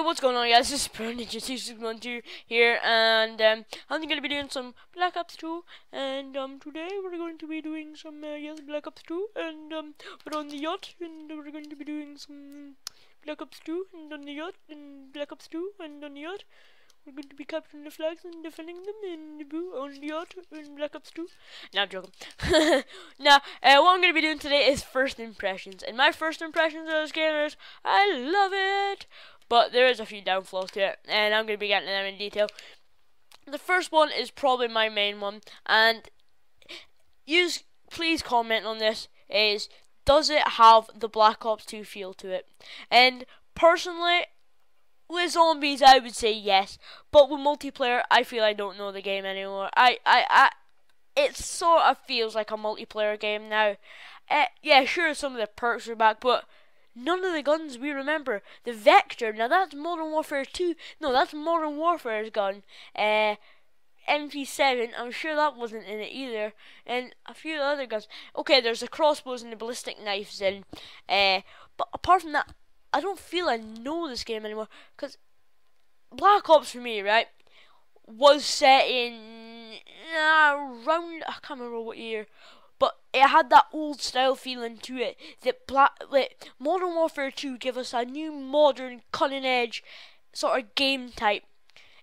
what's going on, guys? This is Pro Ninja 2612 here, and I'm going to be doing some Black Ops 2, and today we're going to be doing some Black Ops 2, and we're on the yacht, and we're going to be doing some Black Ops 2, and on the yacht, and Black Ops 2, and on the yacht. We're going to be capturing the flags and defending them in the blue on the yacht in Black Ops 2. Now I'm joking. Now, what I'm going to be doing today is first impressions. And my first impressions of this game is, I love it! But there is a few downfalls to it, and I'm going to be getting them in detail. The first one is probably my main one, and please comment on this, is, does it have the Black Ops 2 feel to it? And personally, with zombies, I would say yes, but with multiplayer, I feel I don't know the game anymore. It sort of feels like a multiplayer game now. Yeah, sure, some of the perks are back, but none of the guns we remember. The Vector, now that's Modern Warfare 2. No, that's Modern Warfare's gun. MP7, I'm sure that wasn't in it either. And a few other guns. Okay, there's the crossbows and the ballistic knives in. But apart from that, I don't feel I know this game anymore, because Black Ops for me, right, was set in around, I can't remember what year, but it had that old style feeling to it, that Modern Warfare 2 gave us a new modern cutting edge sort of game type,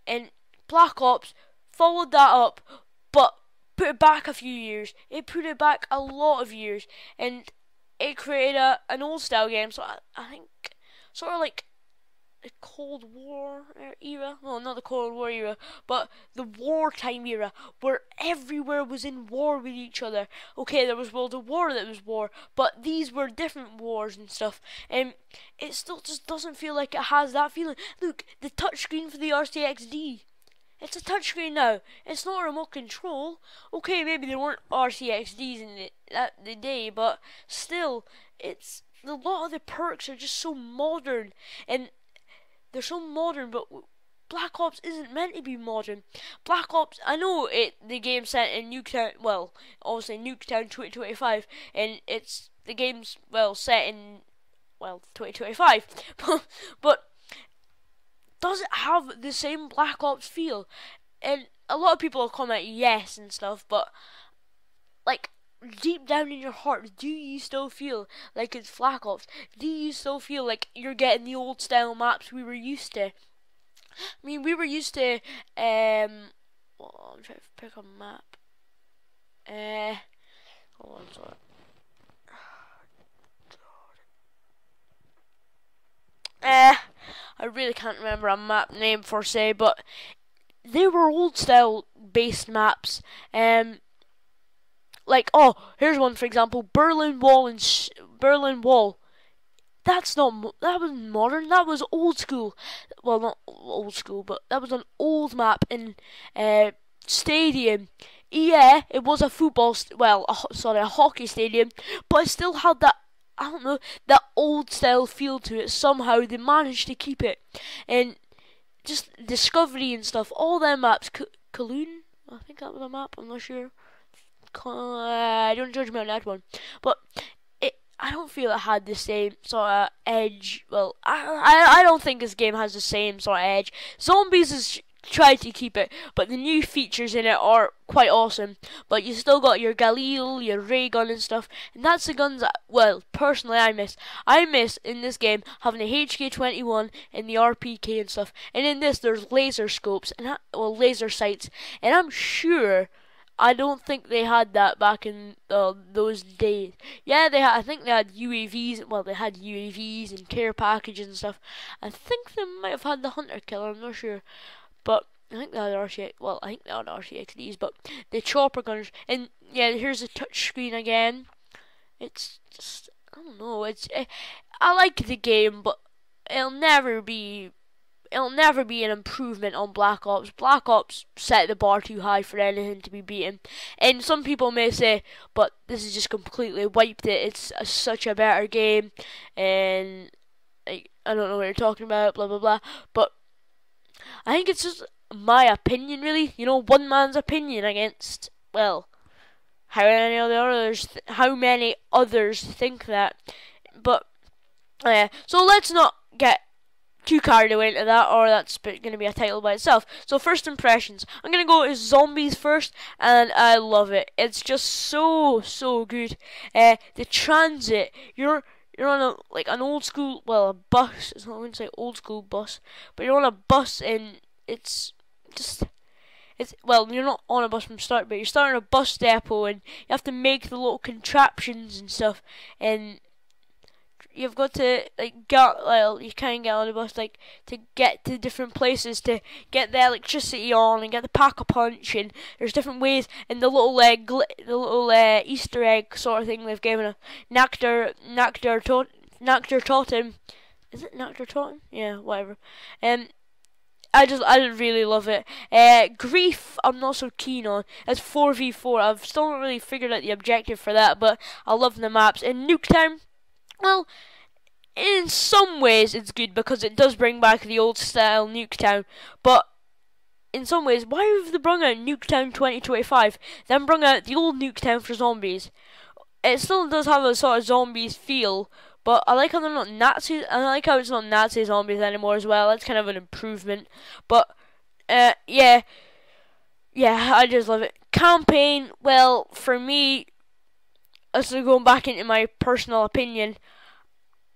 and Black Ops followed that up, but put it back a few years. It put it back a lot of years, and it created an old style game, so I think sort of like the Cold War era. Well, not the Cold War era, but the wartime era, where everywhere was in war with each other. Okay, there was World of War that was war, but these were different wars and stuff. And it still just doesn't feel like it has that feeling. Look, the touchscreen for the RCXD. It's a touchscreen now. It's not a remote control. Okay, maybe there weren't RCXDs in the day, but still, it's a lot of the perks are just so modern, and they're so modern. But Black Ops isn't meant to be modern. Black Ops, I know the game's set in Nuketown. Well, obviously Nuketown 2025, and the game's set in 2025, but does it have the same Black Ops feel? And a lot of people will comment yes and stuff, but like, deep down in your heart, do you still feel like it's Black Ops? Do you still feel like you're getting the old style maps we were used to? I mean, we were used to I'm trying to pick a map. Hold on, sorry. I really can't remember a map name per se, but they were old style based maps. Like, here's one for example, Berlin Wall Berlin Wall. That wasn't modern. That was old school. Well, not old school, but that was an old map in stadium. Yeah, it was a a hockey stadium, but it still had that, I don't know, that old style feel to it. Somehow they managed to keep it. And just Discovery and stuff, all them maps, Kowloon, I think that was a map, I'm not sure. Don't judge me on that one. But I don't feel it had the same sort of edge. Well, I don't think this game has the same sort of edge. Zombies has tried to keep it, but the new features in it are quite awesome. But you still got your Galil, your ray gun and stuff, and that's the guns that, personally I miss. I miss in this game having the HK21 and the RPK and stuff. And in this there's laser scopes and laser sights, and I'm sure, I don't think they had that back in those days. Yeah, I think they had UAVs. Well, they had UAVs and care packages and stuff. I think they might have had the Hunter Killer. I'm not sure, but I think they had RCX. Well, I think they had RCXDs, but the chopper gunners. And yeah, here's the touchscreen again. It's just, I don't know. I like the game, but it'll never be an improvement on Black Ops. Black Ops set the bar too high for anything to be beaten. And some people may say, but this has just completely wiped it. It's such a better game, and I don't know what you're talking about, blah blah blah. But I think it's just my opinion, really. You know, one man's opinion against, how many others think that. But so let's not get too carried away into that, or that's going to be a title by itself. So first impressions, I'm going to go with Zombies first, and I love it. It's just so good. The transit, you're on an old school, well, a bus. I wouldn't say old school bus, but you're on a bus, and it's well, you're not on a bus from start, but you're starting a bus depot, and you have to make the little contraptions and stuff, and you've got to you can't get on the bus to get to different places to get the electricity on and get the pack-a-punch, and there's different ways, and the little Easter egg sort of thing they've given a Nectar Totem. Is it Nectar Totem? Yeah, whatever. I just really love it. Grief, I'm not so keen on. It's 4v4. I've still not really figured out the objective for that, but I love the maps. And Nuketown, well, in some ways it's good because it does bring back the old style Nuketown, but in some ways, why have they brought out Nuketown 2025, then brought out the old Nuketown for zombies? It still does have a sort of zombies feel, but I like how they're not Nazis. I like how it's not Nazi zombies anymore as well. That's kind of an improvement. But yeah, I just love it. Campaign, well, for me, as going back into my personal opinion,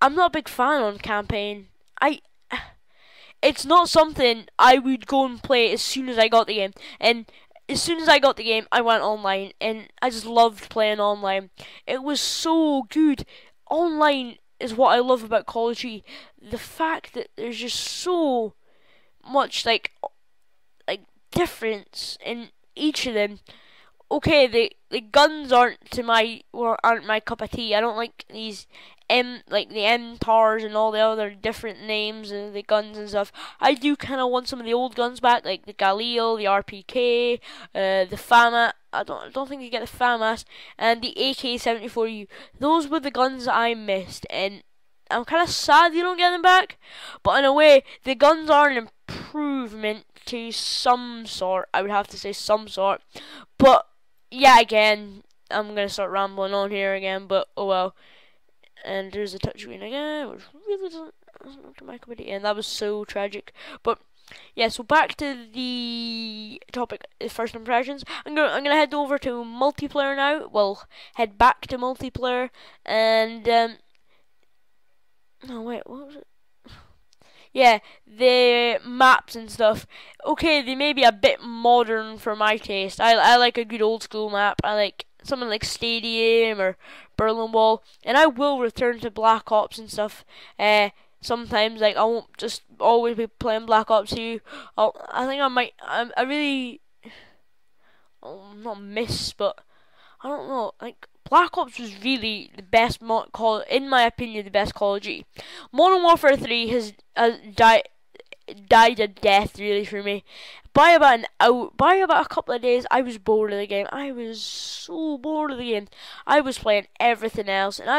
I'm not a big fan on campaign. It's not something I would go and play as soon as I got the game. And as soon as I got the game, I went online, and I just loved playing online. It was so good. Online is what I love about Call of Duty. The fact that there's just so much like difference in each of them. Okay, the guns aren't my cup of tea. I don't like these the MTARs and all the other different names of the guns and stuff. I do kind of want some of the old guns back, like the Galil, the RPK, the FAMA. I don't think you get the FAMAS, and the AK-74U. Those were the guns I missed, and I'm kind of sad you don't get them back. But in a way, the guns are an improvement to some sort. I would have to say some sort. But yeah, again, I'm gonna start rambling on here again. But oh well. And there's a touchscreen again, which really doesn't look to my comedy, and that was so tragic. But yeah, so back to the topic, first impressions. I'm gonna head over to multiplayer now. Well, head back to multiplayer, and no wait, what was it? Yeah, the maps and stuff. Okay, they may be a bit modern for my taste. I like a good old school map. I like something like Stadium or Berlin Wall, and I will return to Black Ops and stuff. Sometimes, like, I won't just always be playing Black Ops 2. I think I might. I really, not miss, but I don't know. Like, Black Ops was really the best in my opinion, the best Call of Duty. Modern Warfare 3 has died a death really for me. By about a couple of days, I was bored of the game. I was so bored of the game. I was playing everything else, and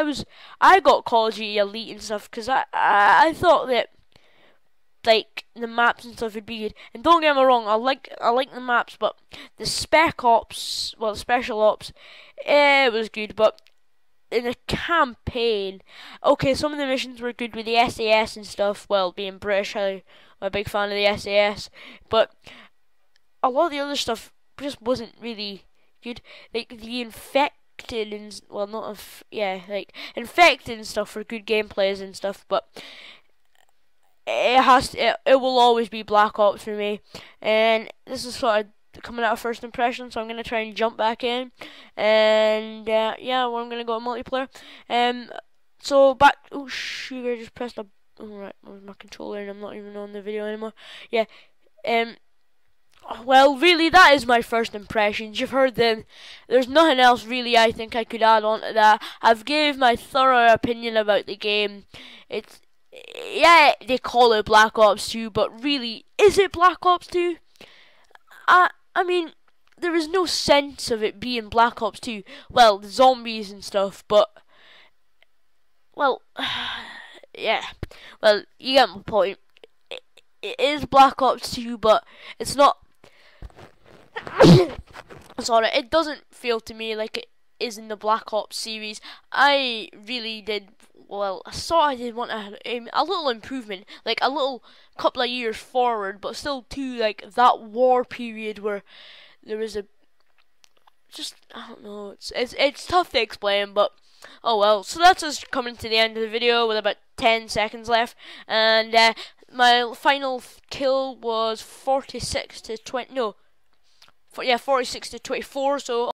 I got Call of Duty Elite and stuff because I thought that like the maps and stuff would be good. And don't get me wrong, I like the maps, but the Spec Ops, well, the Special Ops, it was good, but in a campaign, okay, some of the missions were good with the SAS and stuff. Well, being British, I'm a big fan of the SAS, but a lot of the other stuff just wasn't really good. Like the Infected and Infected and stuff for good gameplays and stuff, but it will always be Black Ops for me. And this is sort of coming out of first impression, so I'm gonna try and jump back in, and yeah, well, I'm gonna go to multiplayer. So back. Oh shoot! I just pressed a. Alright, where's my controller? And I'm not even on the video anymore. Yeah. Well, really, that is my first impressions. You've heard them. There's nothing else really I think I could add on to that. I've gave my thorough opinion about the game. Yeah, they call it Black Ops 2, but really, is it Black Ops 2? I mean, there is no sense of it being Black Ops 2. Well, the zombies and stuff, but well, yeah. Well, you get my point. It is Black Ops 2, but it's not. Sorry, it doesn't feel to me like it is in the Black Ops series. I really did well, I thought I did want a little improvement, like a little couple of years forward, but still to like that war period where there was a just I don't know. It's tough to explain, but oh well. So that's us coming to the end of the video with about 10 seconds left, and my final kill was 46 to 20. No, 46 to 24. So